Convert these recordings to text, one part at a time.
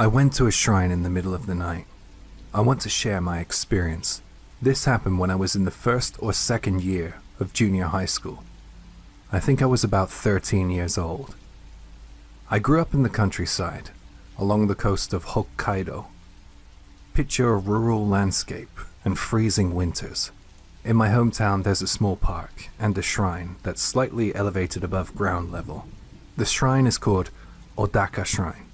I went to a shrine in the middle of the night. I want to share my experience. This happened when I was in the first or second year of junior high school. I think I was about 13 years old. I grew up in the countryside, along the coast of Hokkaido. Picture a rural landscape and freezing winters. In my hometown there's a small park and a shrine that's slightly elevated above ground level. The shrine is called Odaka Shrine.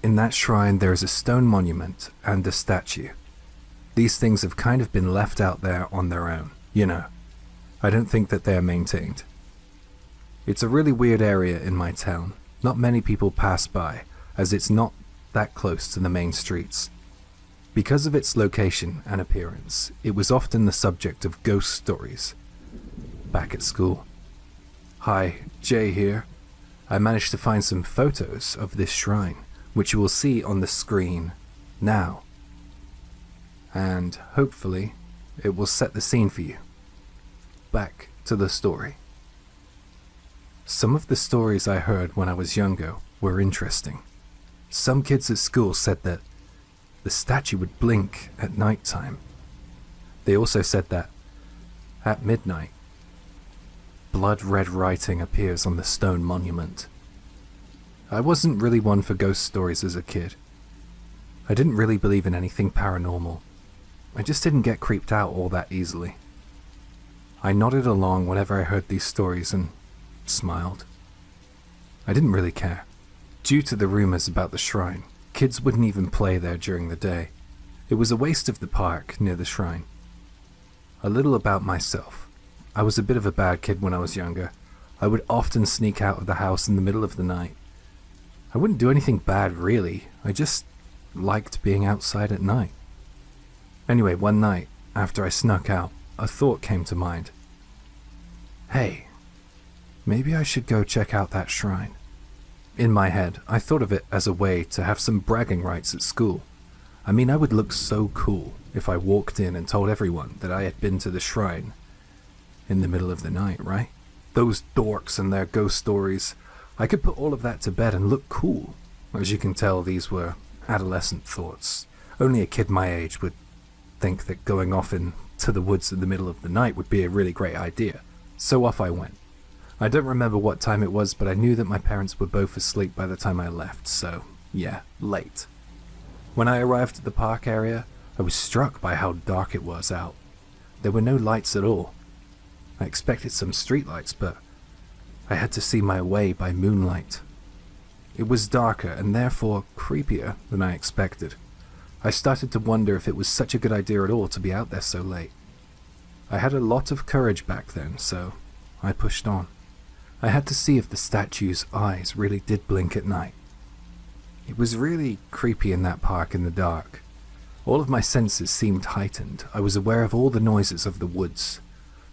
In that shrine there is a stone monument and a statue. These things have kind of been left out there on their own, you know. I don't think that they are maintained. It's a really weird area in my town. Not many people pass by, as it's not that close to the main streets. Because of its location and appearance, it was often the subject of ghost stories. Back at school. Hi, Jay here. I managed to find some photos of this shrine, which you will see on the screen now. And hopefully, it will set the scene for you. Back to the story. Some of the stories I heard when I was younger were interesting. Some kids at school said that the statue would blink at night time. They also said that at midnight, blood red writing appears on the stone monument. I wasn't really one for ghost stories as a kid. I didn't really believe in anything paranormal. I just didn't get creeped out all that easily. I nodded along whenever I heard these stories and smiled. I didn't really care. Due to the rumors about the shrine, kids wouldn't even play there during the day. It was a waste of the park near the shrine. A little about myself. I was a bit of a bad kid when I was younger. I would often sneak out of the house in the middle of the night. I wouldn't do anything bad really, I just liked being outside at night. Anyway, one night, after I snuck out, a thought came to mind. Hey, maybe I should go check out that shrine. In my head, I thought of it as a way to have some bragging rights at school. I mean, I would look so cool if I walked in and told everyone that I had been to the shrine in the middle of the night, right? Those dorks and their ghost stories. I could put all of that to bed and look cool. As you can tell, these were adolescent thoughts. Only a kid my age would think that going off into the woods in the middle of the night would be a really great idea. So off I went. I don't remember what time it was, but I knew that my parents were both asleep by the time I left, so yeah, late. When I arrived at the park area, I was struck by how dark it was out. There were no lights at all. I expected some streetlights, but I had to see my way by moonlight. It was darker and therefore creepier than I expected. I started to wonder if it was such a good idea at all to be out there so late. I had a lot of courage back then, so I pushed on. I had to see if the statue's eyes really did blink at night. It was really creepy in that park in the dark. All of my senses seemed heightened. I was aware of all the noises of the woods,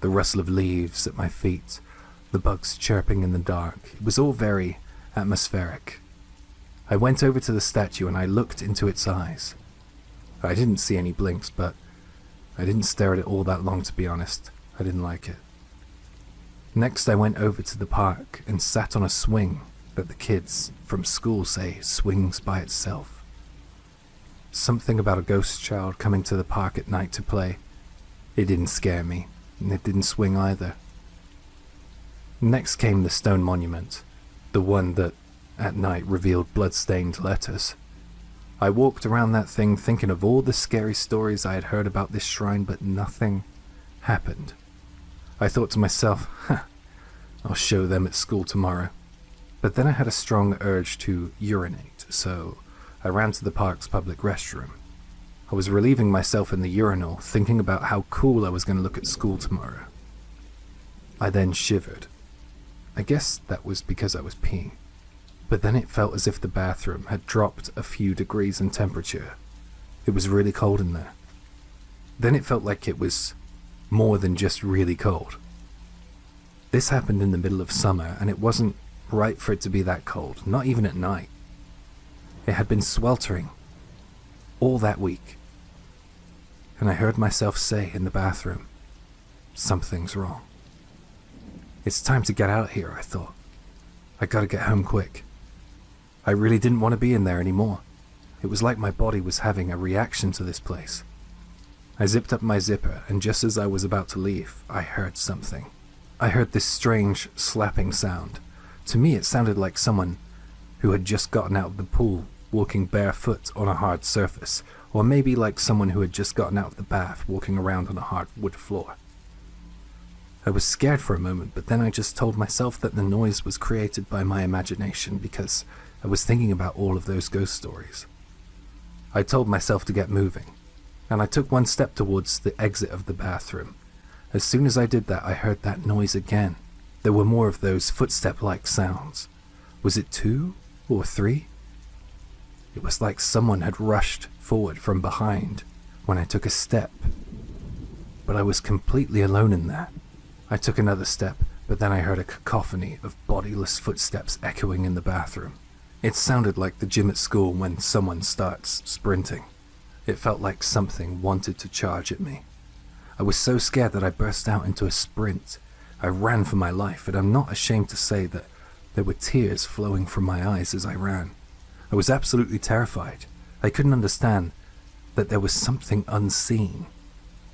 the rustle of leaves at my feet, the bugs chirping in the dark. It was all very atmospheric. I went over to the statue and I looked into its eyes. I didn't see any blinks, but I didn't stare at it all that long, to be honest. I didn't like it. Next I went over to the park and sat on a swing that the kids from school say swings by itself. Something about a ghost child coming to the park at night to play. It didn't scare me, and it didn't swing either. Next came the stone monument, the one that, at night, revealed blood-stained letters. I walked around that thing thinking of all the scary stories I had heard about this shrine, but nothing happened. I thought to myself, I'll show them at school tomorrow. But then I had a strong urge to urinate, so I ran to the park's public restroom. I was relieving myself in the urinal, thinking about how cool I was going to look at school tomorrow. I then shivered. I guess that was because I was peeing. But then it felt as if the bathroom had dropped a few degrees in temperature. It was really cold in there. Then it felt like it was more than just really cold. This happened in the middle of summer, and it wasn't right for it to be that cold, not even at night. It had been sweltering all that week. And I heard myself say in the bathroom, something's wrong. It's time to get out of here, I thought. I gotta get home quick. I really didn't want to be in there anymore. It was like my body was having a reaction to this place. I zipped up my zipper, and just as I was about to leave, I heard something. I heard this strange slapping sound. To me, it sounded like someone who had just gotten out of the pool, walking barefoot on a hard surface, or maybe like someone who had just gotten out of the bath, walking around on a hard wood floor. I was scared for a moment, but then I just told myself that the noise was created by my imagination because I was thinking about all of those ghost stories. I told myself to get moving, and I took one step towards the exit of the bathroom. As soon as I did that, I heard that noise again. There were more of those footstep-like sounds. Was it 2 or 3? It was like someone had rushed forward from behind when I took a step. But I was completely alone in there. I took another step, but then I heard a cacophony of bodiless footsteps echoing in the bathroom. It sounded like the gym at school when someone starts sprinting. It felt like something wanted to charge at me. I was so scared that I burst out into a sprint. I ran for my life, and I'm not ashamed to say that there were tears flowing from my eyes as I ran. I was absolutely terrified. I couldn't understand that there was something unseen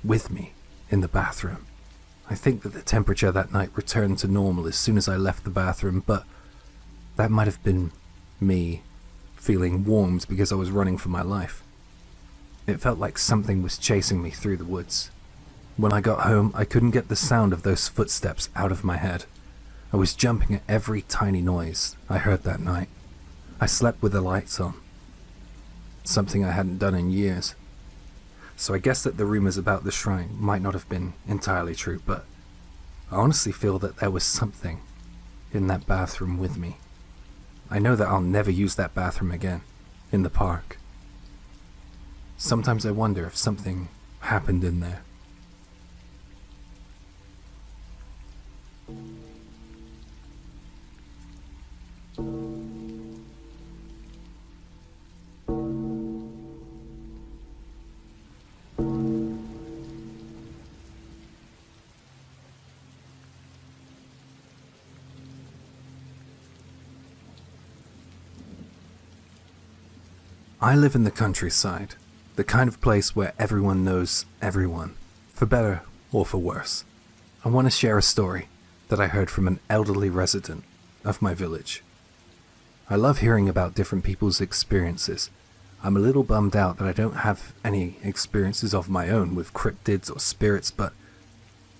with me in the bathroom. I think that the temperature that night returned to normal as soon as I left the bathroom, but that might have been me feeling warmed because I was running for my life. It felt like something was chasing me through the woods. When I got home, I couldn't get the sound of those footsteps out of my head. I was jumping at every tiny noise I heard that night. I slept with the lights on, something I hadn't done in years. So I guess that the rumors about the shrine might not have been entirely true, but I honestly feel that there was something in that bathroom with me. I know that I'll never use that bathroom again, in the park. Sometimes I wonder if something happened in there. I live in the countryside, the kind of place where everyone knows everyone, for better or for worse. I want to share a story that I heard from an elderly resident of my village. I love hearing about different people's experiences. I'm a little bummed out that I don't have any experiences of my own with cryptids or spirits, but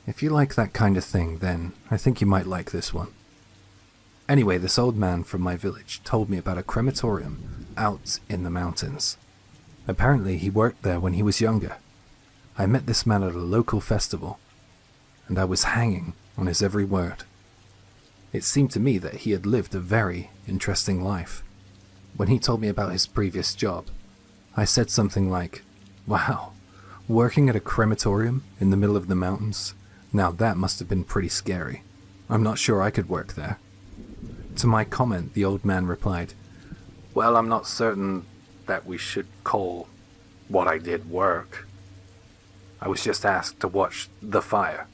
if you like that kind of thing, then I think you might like this one. Anyway, this old man from my village told me about a crematorium out in the mountains. Apparently he worked there when he was younger. I met this man at a local festival, and I was hanging on his every word. It seemed to me that he had lived a very interesting life. When he told me about his previous job, I said something like, "Wow, working at a crematorium in the middle of the mountains? Now that must have been pretty scary. I'm not sure I could work there." To my comment, the old man replied, "Well, I'm not certain that we should call what I did work. I was just asked to watch the fire.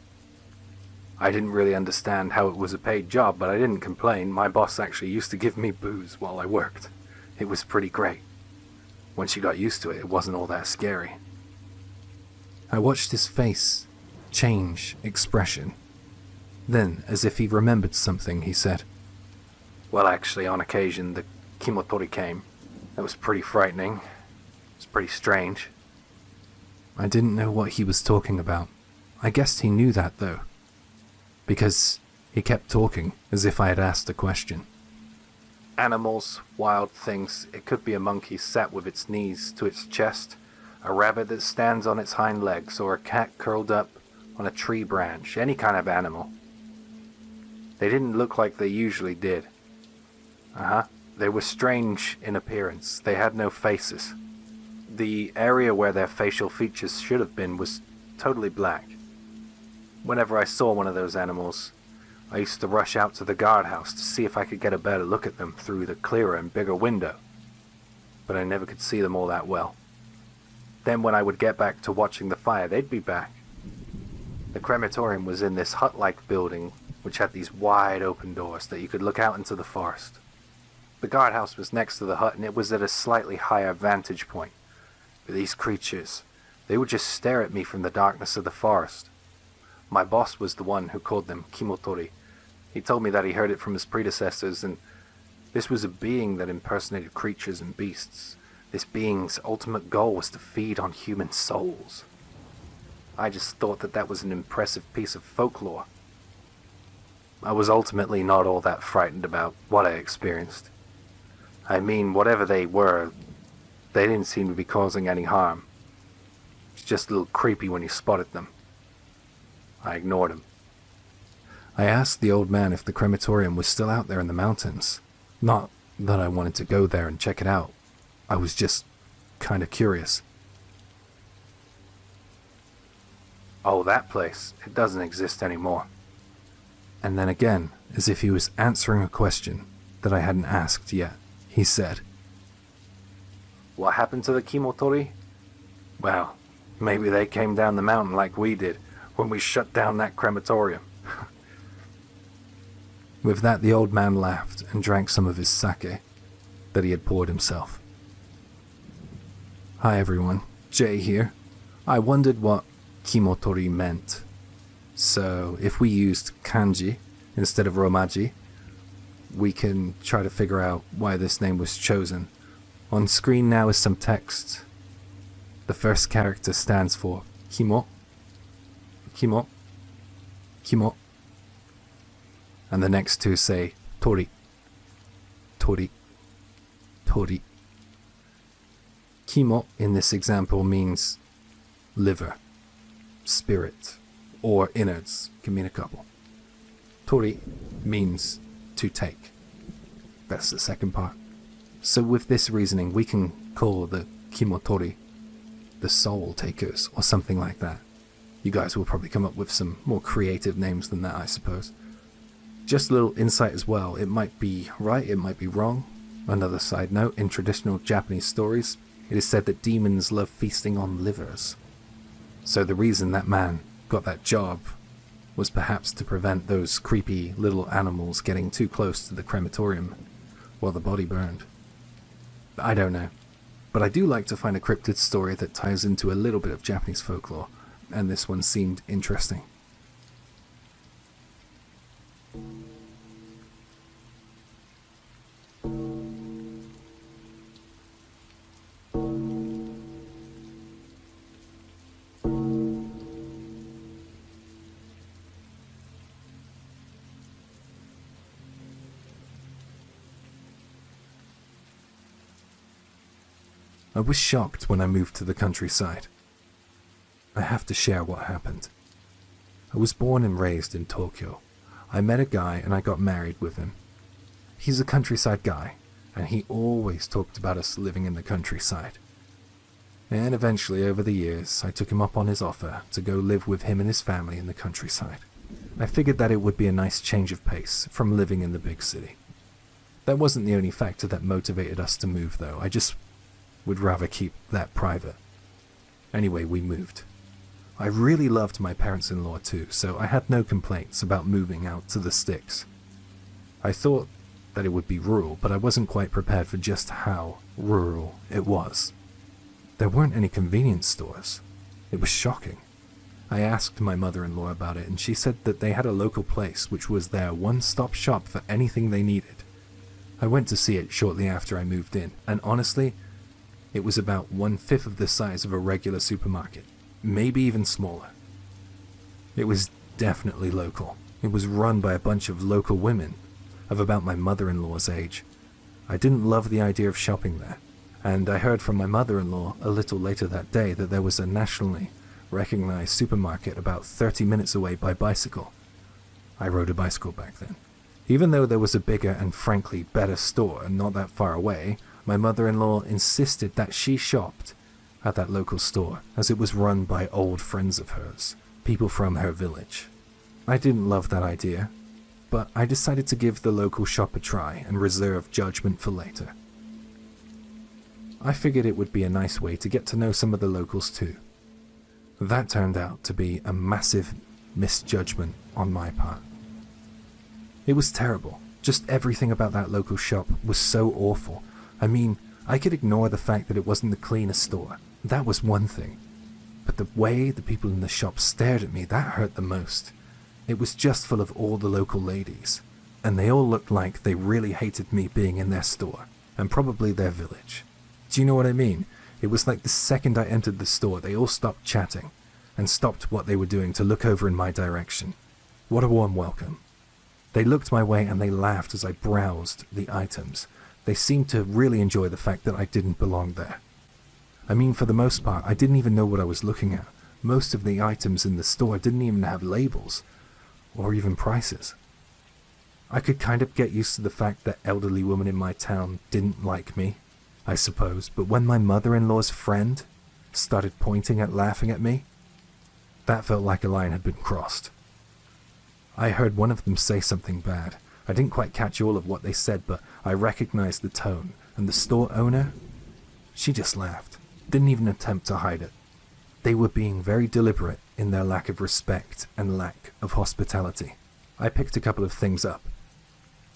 I didn't really understand how it was a paid job, but I didn't complain. My boss actually used to give me booze while I worked. It was pretty great. Once you got used to it, it wasn't all that scary." I watched his face change expression. Then, as if he remembered something, he said, "Well, actually, on occasion, the Kimotori came. That was pretty frightening. It was pretty strange." I didn't know what he was talking about. I guessed he knew that, though, because he kept talking as if I had asked a question. "Animals, wild things. It could be a monkey sat with its knees to its chest, a rabbit that stands on its hind legs, or a cat curled up on a tree branch. Any kind of animal. They didn't look like they usually did. They were strange in appearance. They had no faces. The area where their facial features should have been was totally black. Whenever I saw one of those animals, I used to rush out to the guardhouse to see if I could get a better look at them through the clearer and bigger window, but I never could see them all that well. Then when I would get back to watching the fire, they'd be back. The crematorium was in this hut-like building which had these wide open doors that you could look out into the forest. The guardhouse was next to the hut and it was at a slightly higher vantage point. But these creatures, they would just stare at me from the darkness of the forest. My boss was the one who called them kimotori. He told me that he heard it from his predecessors, and this was a being that impersonated creatures and beasts. This being's ultimate goal was to feed on human souls. I just thought that was an impressive piece of folklore. I was ultimately not all that frightened about what I experienced. I mean, whatever they were, they didn't seem to be causing any harm. It's just a little creepy when you spotted them. I ignored him. I asked the old man if the crematorium was still out there in the mountains. Not that I wanted to go there and check it out. I was just kind of curious. Oh, that place. It doesn't exist anymore. And then again, as if he was answering a question that I hadn't asked yet, he said, "What happened to the kimotori? Well, maybe they came down the mountain like we did when we shut down that crematorium." With that, the old man laughed and drank some of his sake that he had poured himself. "Hi everyone, Jay here. I wondered what kimotori meant. So if we used kanji instead of romaji, we can try to figure out why this name was chosen. On screen now is some text. The first character stands for kimo, kimo, kimo. And the next two say tori, tori, tori. Kimo in this example means liver, spirit, or innards, can mean a couple. Tori means to take. That's the second part. So with this reasoning, we can call the kimotori the soul takers, or something like that. You guys will probably come up with some more creative names than that, I suppose. Just a little insight as well, it might be right, it might be wrong. Another side note, in traditional Japanese stories, it is said that demons love feasting on livers. So the reason that man got that job was perhaps to prevent those creepy little animals getting too close to the crematorium while the body burned. I don't know, but I do like to find a cryptid story that ties into a little bit of Japanese folklore, and this one seemed interesting. I was shocked when I moved to the countryside. I have to share what happened. I was born and raised in Tokyo. I met a guy and I got married with him. He's a countryside guy, and he always talked about us living in the countryside. And eventually, over the years, I took him up on his offer to go live with him and his family in the countryside. I figured that it would be a nice change of pace from living in the big city. That wasn't the only factor that motivated us to move, though. I just would rather keep that private. Anyway, we moved. I really loved my parents-in-law too, so I had no complaints about moving out to the sticks. I thought that it would be rural, but I wasn't quite prepared for just how rural it was. There weren't any convenience stores. It was shocking. I asked my mother-in-law about it, and she said that they had a local place which was their one-stop shop for anything they needed. I went to see it shortly after I moved in, and honestly, it was about 1/5 of the size of a regular supermarket, maybe even smaller. It was definitely local. It was run by a bunch of local women of about my mother-in-law's age. I didn't love the idea of shopping there, and I heard from my mother-in-law a little later that day that there was a nationally recognized supermarket about 30 minutes away by bicycle. I rode a bicycle back then. Even though there was a bigger and frankly better store not that far away, my mother-in-law insisted that she shopped at that local store, as it was run by old friends of hers, people from her village. I didn't love that idea, but I decided to give the local shop a try and reserve judgment for later. I figured it would be a nice way to get to know some of the locals too. That turned out to be a massive misjudgment on my part. It was terrible, Just everything about that local shop was so awful. I mean, I could ignore the fact that it wasn't the cleanest store. That was one thing. But the way the people in the shop stared at me, that hurt the most. It was just full of all the local ladies, and they all looked like they really hated me being in their store, and probably their village. Do you know what I mean? It was like the second I entered the store, they all stopped chatting, and stopped what they were doing to look over in my direction. What a warm welcome. They looked my way and they laughed as I browsed the items. They seemed to really enjoy the fact that I didn't belong there. I mean, for the most part, I didn't even know what I was looking at. Most of the items in the store didn't even have labels, or even prices. I could kind of get used to the fact that elderly women in my town didn't like me, I suppose, but when my mother-in-law's friend started pointing and laughing at me, that felt like a line had been crossed. I heard one of them say something bad. I didn't quite catch all of what they said, but I recognized the tone, and the store owner, she just laughed, didn't even attempt to hide it. They were being very deliberate in their lack of respect and lack of hospitality. I picked a couple of things up,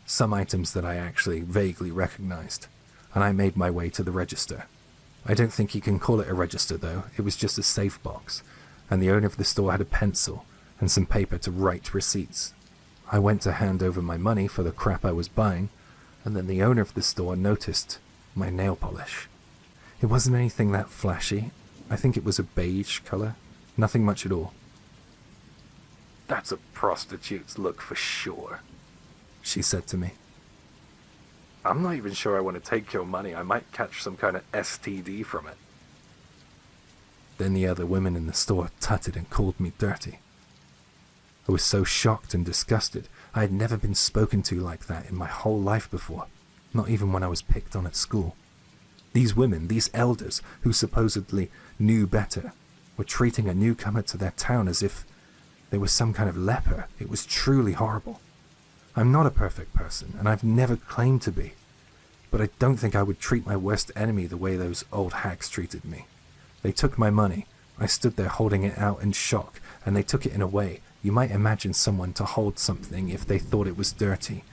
some items that I actually vaguely recognized, and I made my way to the register. I don't think you can call it a register though, it was just a safe box, and the owner of the store had a pencil and some paper to write receipts. I went to hand over my money for the crap I was buying, and then the owner of the store noticed my nail polish. It wasn't anything that flashy. I think it was a beige color, nothing much at all. "That's a prostitute's look for sure," she said to me. "I'm not even sure I want to take your money. I might catch some kind of STD from it." Then the other women in the store tutted and called me dirty. I was so shocked and disgusted. I had never been spoken to like that in my whole life before, not even when I was picked on at school. These women, these elders, who supposedly knew better, were treating a newcomer to their town as if they were some kind of leper. It was truly horrible. I'm not a perfect person, and I've never claimed to be, but I don't think I would treat my worst enemy the way those old hags treated me. They took my money. I stood there holding it out in shock, and they took it in a way you might imagine someone to hold something if they thought it was dirty.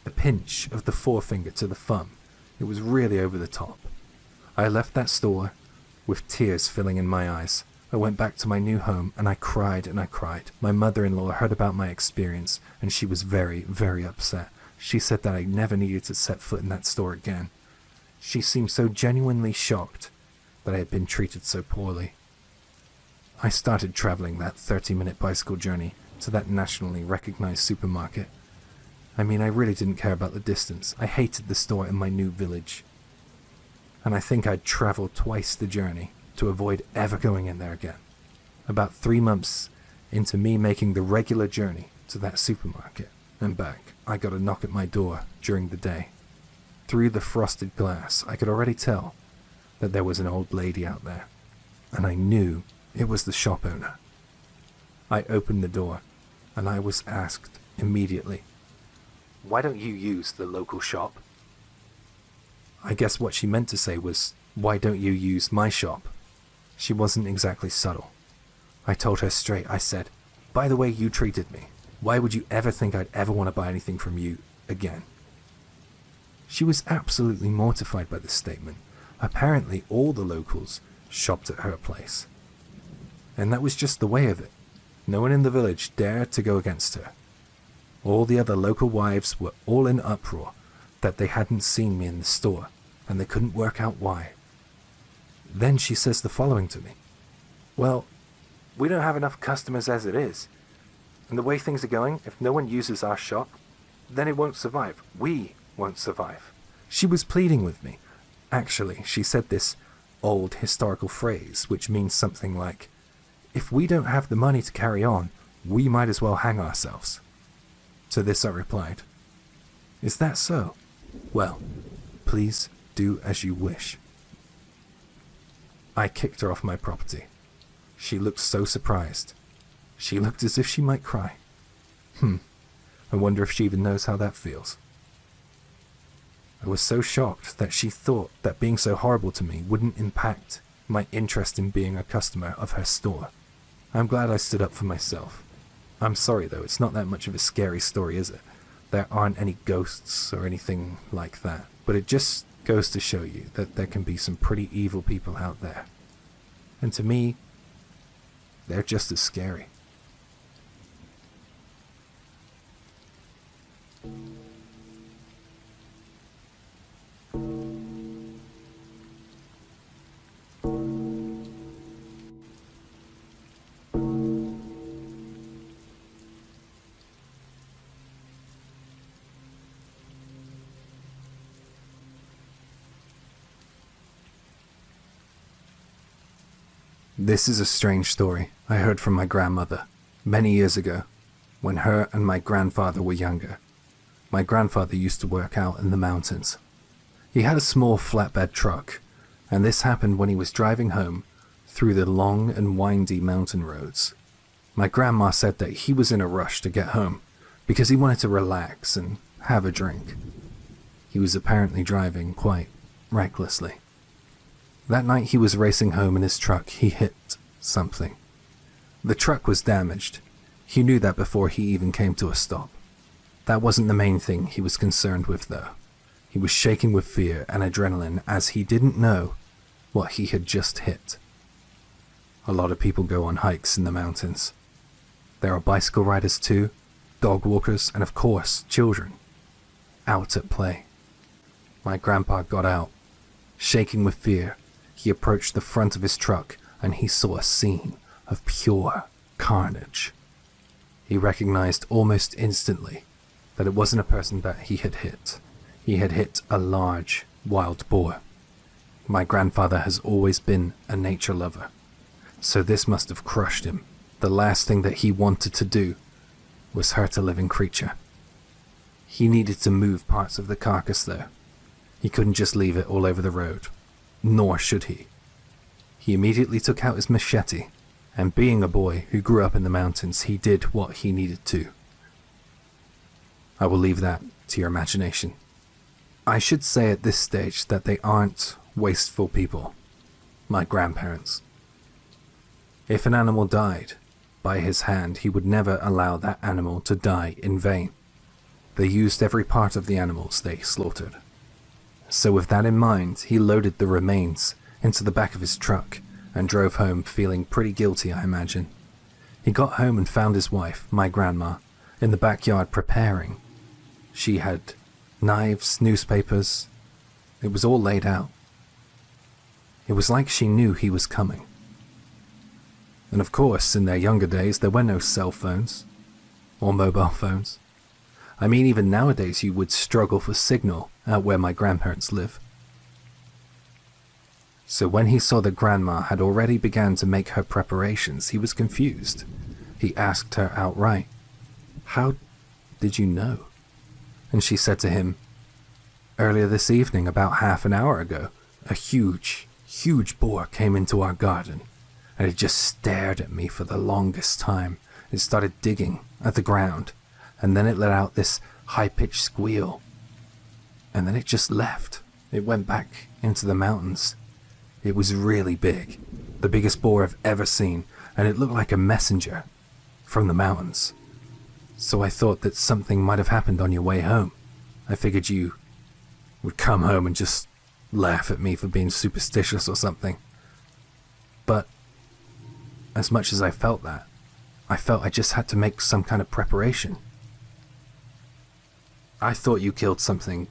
A pinch of the forefinger to the thumb. It was really over the top. I left that store with tears filling in my eyes. I went back to my new home and I cried and I cried. My mother-in-law heard about my experience and she was very, very upset. She said that I never needed to set foot in that store again. She seemed so genuinely shocked that I had been treated so poorly. I started traveling that 30-minute bicycle journey to that nationally recognized supermarket. I mean, I really didn't care about the distance. I hated the store in my new village. And I think I'd travel twice the journey to avoid ever going in there again. About 3 months into me making the regular journey to that supermarket and back, I got a knock at my door during the day. Through the frosted glass, I could already tell that there was an old lady out there, and I knew it was the shop owner. I opened the door, and I was asked immediately, "Why don't you use the local shop?" I guess what she meant to say was, "Why don't you use my shop?" She wasn't exactly subtle. I told her straight. I said, "By the way you treated me, why would you ever think I'd ever want to buy anything from you again?" She was absolutely mortified by this statement. Apparently all the locals shopped at her place. And that was just the way of it. No one in the village dared to go against her. All the other local wives were all in uproar that they hadn't seen me in the store, and they couldn't work out why. Then she says the following to me. "Well, we don't have enough customers as it is. And the way things are going, if no one uses our shop, then it won't survive. We won't survive." She was pleading with me. Actually, she said this old historical phrase, which means something like, "If we don't have the money to carry on, we might as well hang ourselves." To this I replied, "Is that so? Well, please do as you wish." I kicked her off my property. She looked so surprised. She looked as if she might cry. I wonder if she even knows how that feels. I was so shocked that she thought that being so horrible to me wouldn't impact my interest in being a customer of her store. I'm glad I stood up for myself. I'm sorry though, it's not that much of a scary story, is it? there aren't any ghosts or anything like that, but it just goes to show you that there can be some pretty evil people out there. And to me, they're just as scary. This is a strange story I heard from my grandmother many years ago when her and my grandfather were younger. My grandfather used to work out in the mountains. He had a small flatbed truck, and this happened when he was driving home through the long and windy mountain roads. My grandma said that he was in a rush to get home because he wanted to relax and have a drink. He was apparently driving quite recklessly. That night he was racing home in his truck, he hit something. The truck was damaged. He knew that before he even came to a stop. That wasn't the main thing he was concerned with though. He was shaking with fear and adrenaline as he didn't know what he had just hit. A lot of people go on hikes in the mountains. There are bicycle riders too, dog walkers, and of course, children. Out at play. My grandpa got out. Shaking with fear, he approached the front of his truck and he saw a scene of pure carnage. He recognized almost instantly that it wasn't a person that he had hit. He had hit a large wild boar. My grandfather has always been a nature lover, so this must have crushed him. The last thing that he wanted to do was hurt a living creature. He needed to move parts of the carcass though. He couldn't just leave it all over the road, nor should he. He immediately took out his machete, and being a boy who grew up in the mountains, he did what he needed to. I will leave that to your imagination. I should say at this stage that they aren't wasteful people, my grandparents. If an animal died by his hand, he would never allow that animal to die in vain. They used every part of the animals they slaughtered. So with that in mind, he loaded the remains into the back of his truck and drove home feeling pretty guilty, I imagine. He got home and found his wife, my grandma, in the backyard preparing. She had knives, newspapers. It was all laid out. It was like she knew he was coming. And of course, in their younger days, there were no cell phones or mobile phones. I mean, even nowadays you would struggle for signal out where my grandparents live. So when he saw that Grandma had already begun to make her preparations, he was confused. He asked her outright, "How did you know?" And she said to him, "Earlier this evening, about half an hour ago, a huge boar came into our garden, and it just stared at me for the longest time. It started digging at the ground, and then it let out this high-pitched squeal. And then it just left. It went back into the mountains. It was really big, the biggest boar I've ever seen, and it looked like a messenger from the mountains. So I thought that something might have happened on your way home. I figured you would come home and just laugh at me for being superstitious or something. But as much as I felt that, I felt I just had to make some kind of preparation. I thought you killed something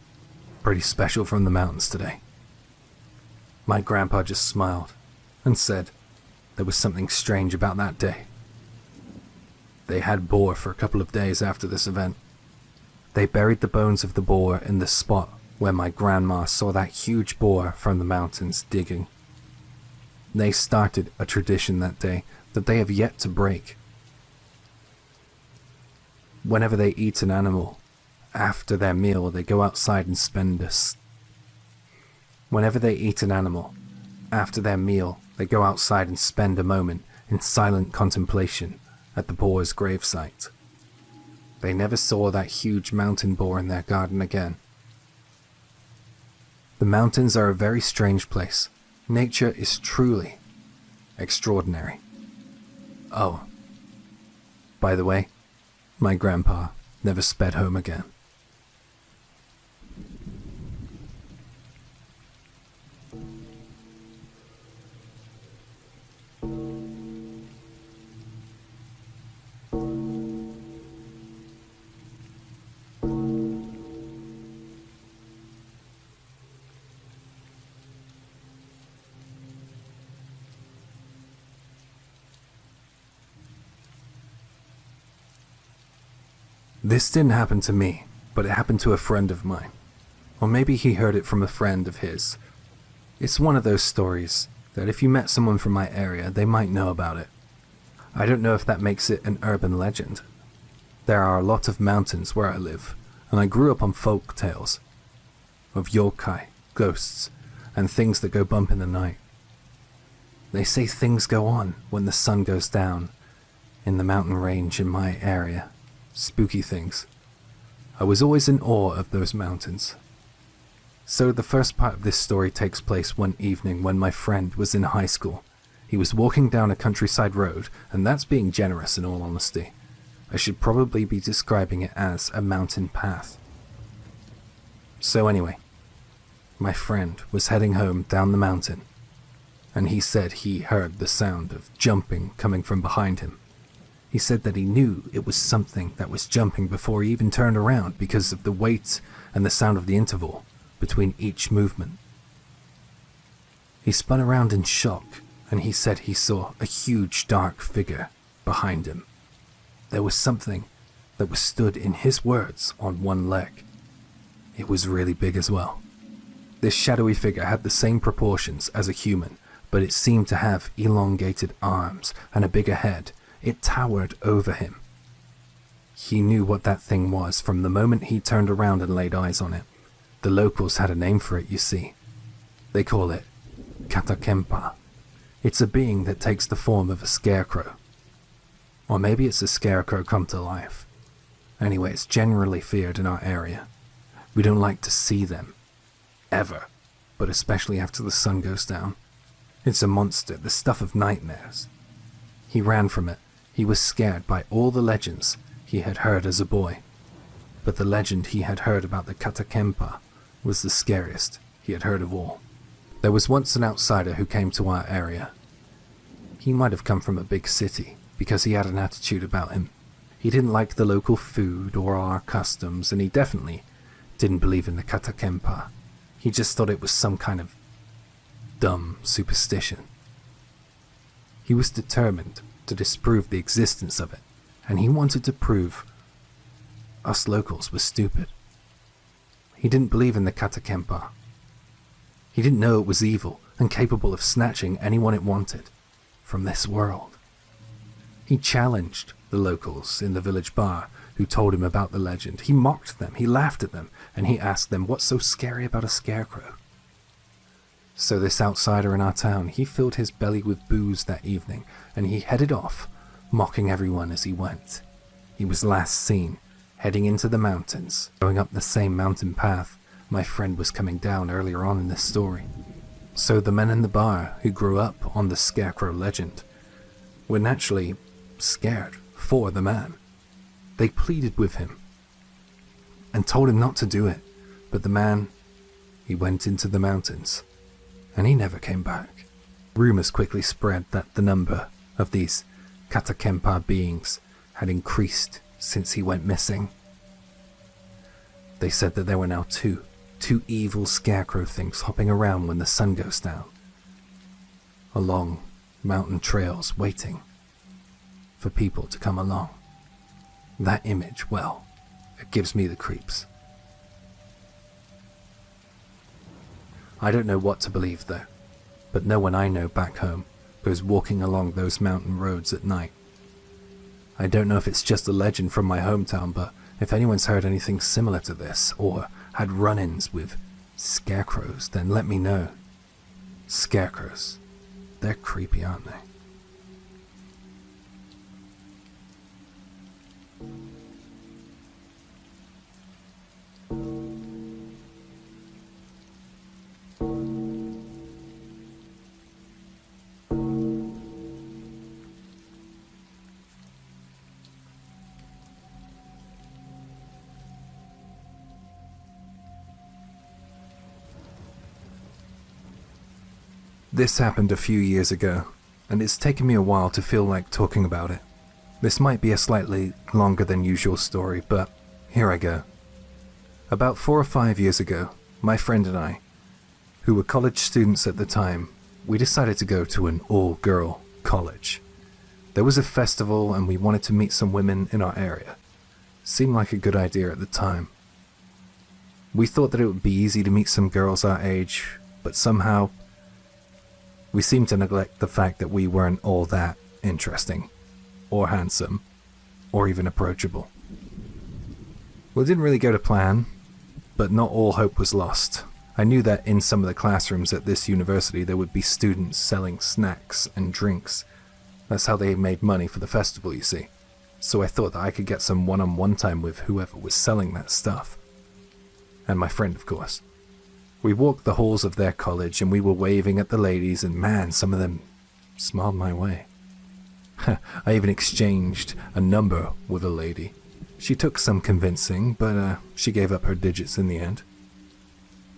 pretty special from the mountains today." My grandpa just smiled and said there was something strange about that day. They had boar for a couple of days after this event. They buried the bones of the boar in the spot where my grandma saw that huge boar from the mountains digging. They started a tradition that day that they have yet to break. Whenever they eat an animal, after their meal, they go outside and spend a moment in silent contemplation at the boar's gravesite. They never saw that huge mountain boar in their garden again. The mountains are a very strange place. Nature is truly extraordinary. Oh, by the way, my grandpa never sped home again. This didn't happen to me, but it happened to a friend of mine. Or maybe he heard it from a friend of his. It's one of those stories that if you met someone from my area, they might know about it. I don't know if that makes it an urban legend. There are a lot of mountains where I live, and I grew up on folk tales of yokai, ghosts, and things that go bump in the night. They say things go on when the sun goes down in the mountain range in my area. Spooky things. I was always in awe of those mountains. So the first part of this story takes place one evening when my friend was in high school. He was walking down a countryside road, and that's being generous in all honesty. I should probably be describing it as a mountain path. So anyway, my friend was heading home down the mountain, and he said he heard the sound of jumping coming from behind him. He said that he knew it was something that was jumping before he even turned around because of the weight and the sound of the interval between each movement. He spun around in shock, and he said he saw a huge dark figure behind him. There was something that was stood, in his words, on one leg. It was really big as well. This shadowy figure had the same proportions as a human, but it seemed to have elongated arms and a bigger head. It towered over him. He knew what that thing was from the moment he turned around and laid eyes on it. The locals had a name for it, you see. They call it katakempa. It's a being that takes the form of a scarecrow. Or maybe it's a scarecrow come to life. Anyway, it's generally feared in our area. We don't like to see them. Ever. But especially after the sun goes down. It's a monster, the stuff of nightmares. He ran from it. He was scared by all the legends he had heard as a boy. But the legend he had heard about the katakempa was the scariest he had heard of all. There was once an outsider who came to our area. He might have come from a big city, because he had an attitude about him. He didn't like the local food or our customs, and he definitely didn't believe in the katakempa. He just thought it was some kind of dumb superstition. He was determined to disprove the existence of it, and he wanted to prove us locals were stupid. He didn't believe in the katakempa. He didn't know it was evil and capable of snatching anyone it wanted from this world. He challenged the locals in the village bar who told him about the legend. He mocked them, he laughed at them, and he asked them what's so scary about a scarecrow. So this outsider in our town, he filled his belly with booze that evening, and he headed off, mocking everyone as he went. He was last seen heading into the mountains, going up the same mountain path my friend was coming down earlier on in this story. So the men in the bar who grew up on the scarecrow legend were naturally scared for the man. They pleaded with him and told him not to do it, but the man, he went into the mountains and he never came back. Rumors quickly spread that the number of these katakempa beings had increased since he went missing. They said that there were now two evil scarecrow things hopping around when the sun goes down, along mountain trails waiting for people to come along. That image, well, it gives me the creeps. I don't know what to believe though, but no one I know back home goes walking along those mountain roads at night. I don't know if it's just a legend from my hometown, but if anyone's heard anything similar to this, or had run-ins with scarecrows, then let me know. Scarecrows, they're creepy, aren't they? This happened a few years ago, and it's taken me a while to feel like talking about it. This might be a slightly longer than usual story, but here I go. About 4 or 5 years ago, my friend and I, who were college students at the time, we decided to go to an all-girl college. There was a festival and we wanted to meet some women in our area. Seemed like a good idea at the time. We thought that it would be easy to meet some girls our age, but somehow we seemed to neglect the fact that we weren't all that interesting, or handsome, or even approachable. Well, it didn't really go to plan, but not all hope was lost. I knew that in some of the classrooms at this university there would be students selling snacks and drinks. That's how they made money for the festival, you see. So I thought that I could get some one-on-one time with whoever was selling that stuff. And my friend, of course. We walked the halls of their college and we were waving at the ladies, and man, some of them smiled my way. I even exchanged a number with a lady. She took some convincing, but she gave up her digits in the end.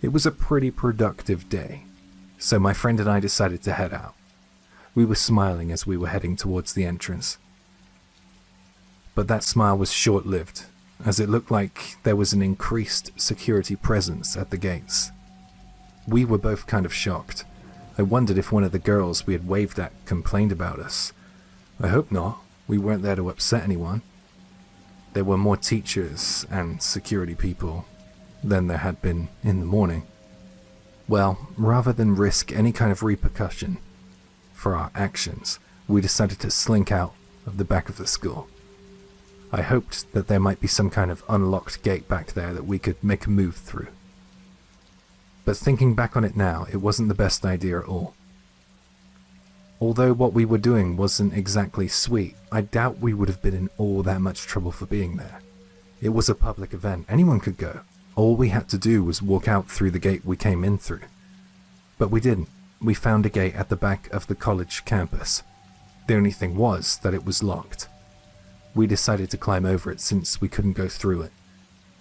It was a pretty productive day, so my friend and I decided to head out. We were smiling as we were heading towards the entrance. But that smile was short-lived, as it looked like there was an increased security presence at the gates. We were both kind of shocked. I wondered if one of the girls we had waved at complained about us. I hope not. We weren't there to upset anyone. There were more teachers and security people than there had been in the morning. Well, rather than risk any kind of repercussion for our actions, we decided to slink out of the back of the school. I hoped that there might be some kind of unlocked gate back there that we could make a move through. But thinking back on it now, it wasn't the best idea at all. Although what we were doing wasn't exactly sweet, I doubt we would have been in all that much trouble for being there. It was a public event, anyone could go. All we had to do was walk out through the gate we came in through. But we didn't. We found a gate at the back of the college campus. The only thing was that it was locked. We decided to climb over it since we couldn't go through it.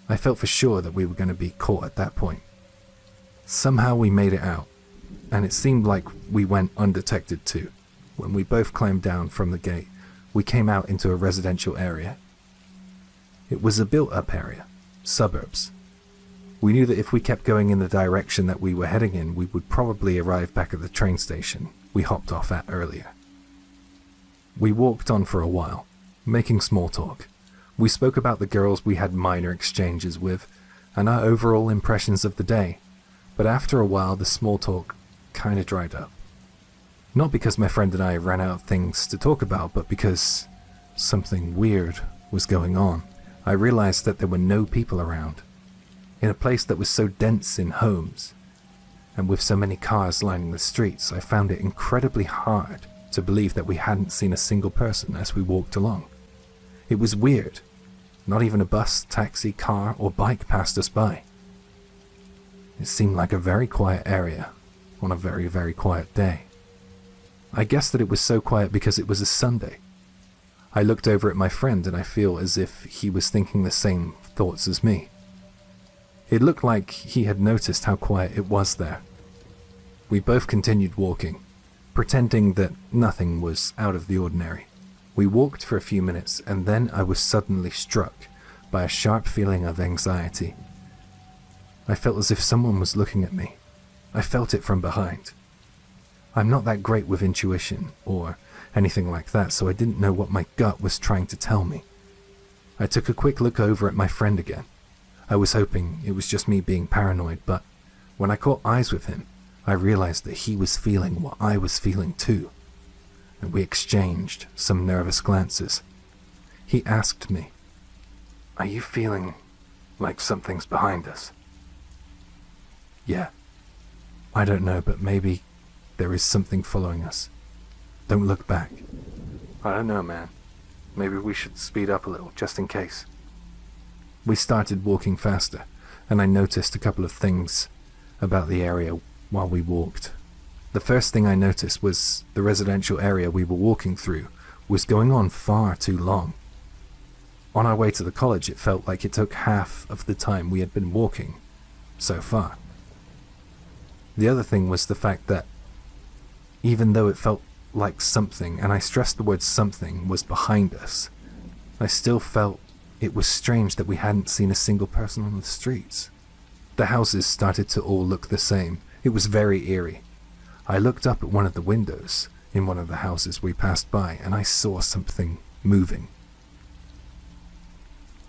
I felt for sure that we were going to be caught at that point. Somehow we made it out, and it seemed like we went undetected too. When we both climbed down from the gate, we came out into a residential area. It was a built-up area, suburbs. We knew that if we kept going in the direction that we were heading in, we would probably arrive back at the train station we hopped off at earlier. We walked on for a while, making small talk. We spoke about the girls we had minor exchanges with, and our overall impressions of the day, but after a while the small talk kinda dried up. Not because my friend and I ran out of things to talk about, but because something weird was going on. I realized that there were no people around. In a place that was so dense in homes, and with so many cars lining the streets, I found it incredibly hard to believe that we hadn't seen a single person as we walked along. It was weird. Not even a bus, taxi, car, or bike passed us by. It seemed like a very quiet area on a very, very quiet day. I guessed that it was so quiet because it was a Sunday. I looked over at my friend and I feel as if he was thinking the same thoughts as me. It looked like he had noticed how quiet it was there. We both continued walking, pretending that nothing was out of the ordinary. We walked for a few minutes and then I was suddenly struck by a sharp feeling of anxiety. I felt as if someone was looking at me. I felt it from behind. I'm not that great with intuition or anything like that, so I didn't know what my gut was trying to tell me. I took a quick look over at my friend again. I was hoping it was just me being paranoid, but when I caught eyes with him, I realized that he was feeling what I was feeling too, and we exchanged some nervous glances. He asked me, "Are you feeling like something's behind us?" "Yeah. I don't know, but maybe there is something following us. Don't look back." "I don't know, man. Maybe we should speed up a little, just in case." We started walking faster, and I noticed a couple of things about the area while we walked. The first thing I noticed was the residential area we were walking through was going on far too long. On our way to the college, it felt like it took half of the time we had been walking so far. The other thing was the fact that even though it felt like something, and I stress the word something, was behind us, I still felt it was strange that we hadn't seen a single person on the streets. The houses started to all look the same. It was very eerie. I looked up at one of the windows in one of the houses we passed by, and I saw something moving.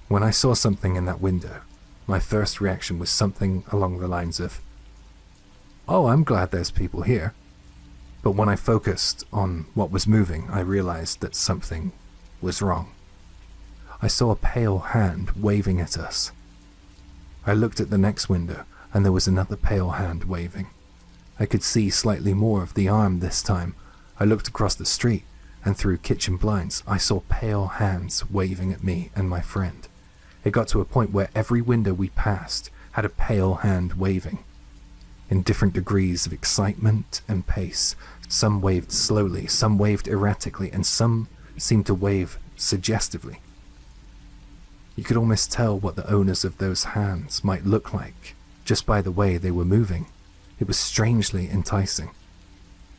When I saw something in that window, my first reaction was something along the lines of, "Oh, I'm glad there's people here." But when I focused on what was moving, I realized that something was wrong. I saw a pale hand waving at us. I looked at the next window, and there was another pale hand waving. I could see slightly more of the arm this time. I looked across the street, and through kitchen blinds, I saw pale hands waving at me and my friend. It got to a point where every window we passed had a pale hand waving. In different degrees of excitement and pace, some waved slowly, some waved erratically, and some seemed to wave suggestively. You could almost tell what the owners of those hands might look like just by the way they were moving. It was strangely enticing.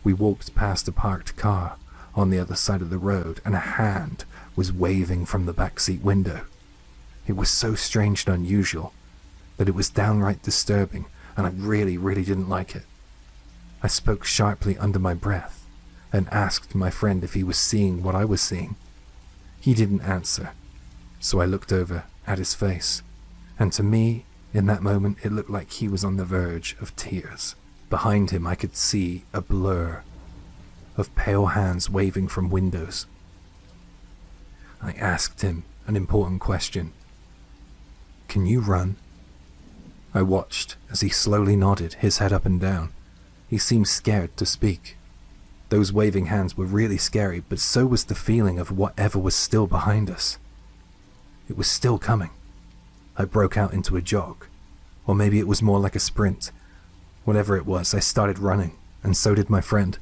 We walked past a parked car on the other side of the road, and a hand was waving from the backseat window. It was so strange and unusual that it was downright disturbing, and I really didn't like it. I spoke sharply under my breath and asked my friend if he was seeing what I was seeing. He didn't answer, so I looked over at his face, and to me, in that moment, it looked like he was on the verge of tears. Behind him, I could see a blur of pale hands waving from windows. I asked him an important question. "Can you run?" I watched as he slowly nodded, his head up and down. He seemed scared to speak. Those waving hands were really scary, but so was the feeling of whatever was still behind us. It was still coming. I broke out into a jog, or maybe it was more like a sprint. Whatever it was, I started running, and so did my friend.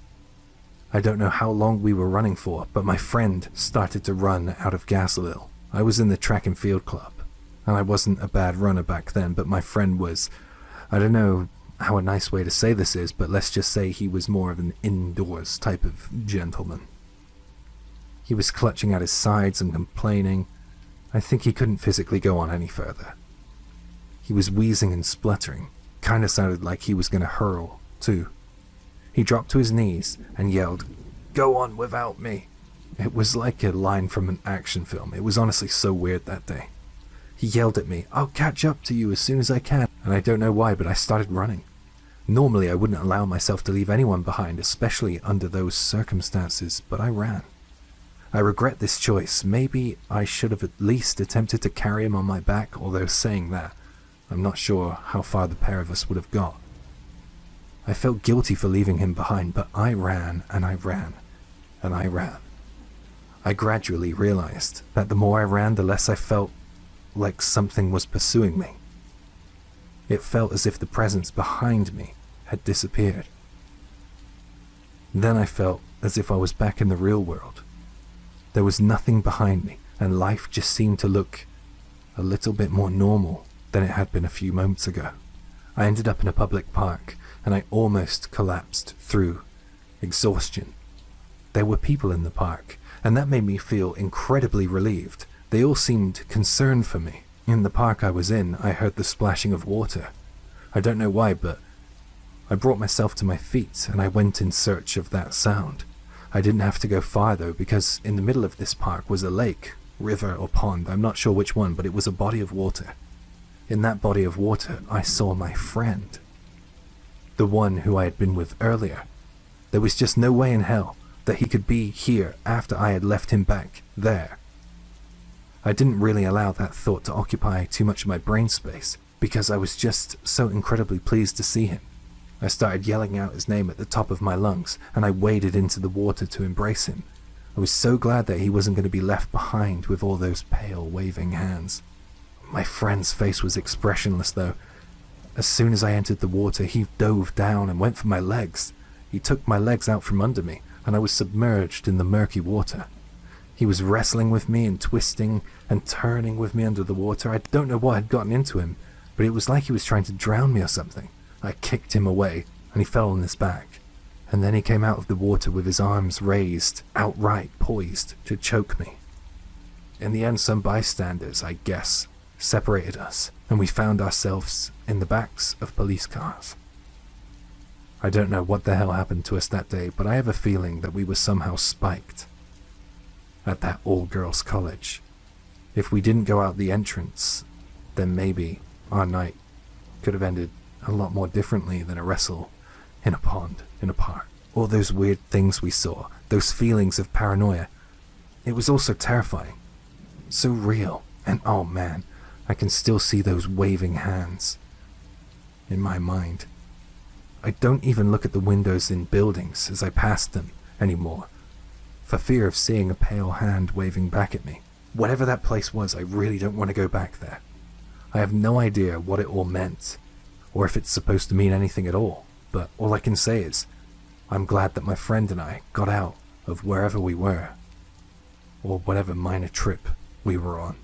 I don't know how long we were running for, but my friend started to run out of gas a little. I was in the track and field club, and I wasn't a bad runner back then, but my friend was, I don't know how a nice way to say this is, but let's just say he was more of an indoors type of gentleman. He was clutching at his sides and complaining. I think he couldn't physically go on any further. He was wheezing and spluttering, kinda sounded like he was gonna hurl, too. He dropped to his knees and yelled, "Go on without me." It was like a line from an action film. It was honestly so weird that day. He yelled at me, "I'll catch up to you as soon as I can," and I don't know why, but I started running. Normally I wouldn't allow myself to leave anyone behind, especially under those circumstances, but I ran. I regret this choice. Maybe I should have at least attempted to carry him on my back, although saying that, I'm not sure how far the pair of us would have got. I felt guilty for leaving him behind, but I ran and I ran and I ran. I gradually realized that the more I ran, the less I felt like something was pursuing me. It felt as if the presence behind me had disappeared. Then I felt as if I was back in the real world. There was nothing behind me, and life just seemed to look a little bit more normal than it had been a few moments ago. I ended up in a public park, and I almost collapsed through exhaustion. There were people in the park, and that made me feel incredibly relieved. They all seemed concerned for me. In the park I was in, I heard the splashing of water. I don't know why, but I brought myself to my feet, and I went in search of that sound. I didn't have to go far though, because in the middle of this park was a lake, river or pond, I'm not sure which one, but it was a body of water. In that body of water, I saw my friend. The one who I had been with earlier. There was just no way in hell that he could be here after I had left him back there. I didn't really allow that thought to occupy too much of my brain space, because I was just so incredibly pleased to see him. I started yelling out his name at the top of my lungs, and I waded into the water to embrace him. I was so glad that he wasn't going to be left behind with all those pale, waving hands. My friend's face was expressionless though. As soon as I entered the water, he dove down and went for my legs. He took my legs out from under me, and I was submerged in the murky water. He was wrestling with me and twisting and turning with me under the water. I don't know what had gotten into him, but it was like he was trying to drown me or something. I kicked him away, and he fell on his back. And then he came out of the water with his arms raised, outright poised to choke me. In the end, some bystanders, I guess, separated us, and we found ourselves in the backs of police cars. I don't know what the hell happened to us that day, but I have a feeling that we were somehow spiked at that all-girls college. If we didn't go out the entrance, then maybe our night could have ended a lot more differently than a wrestle in a pond in a park. All those weird things we saw, those feelings of paranoia. It was also terrifying. So real. And oh man, I can still see those waving hands in my mind. I don't even look at the windows in buildings as I pass them anymore, for fear of seeing a pale hand waving back at me. Whatever that place was, I really don't want to go back there. I have no idea what it all meant, or if it's supposed to mean anything at all, but all I can say is, I'm glad that my friend and I got out of wherever we were, or whatever minor trip we were on.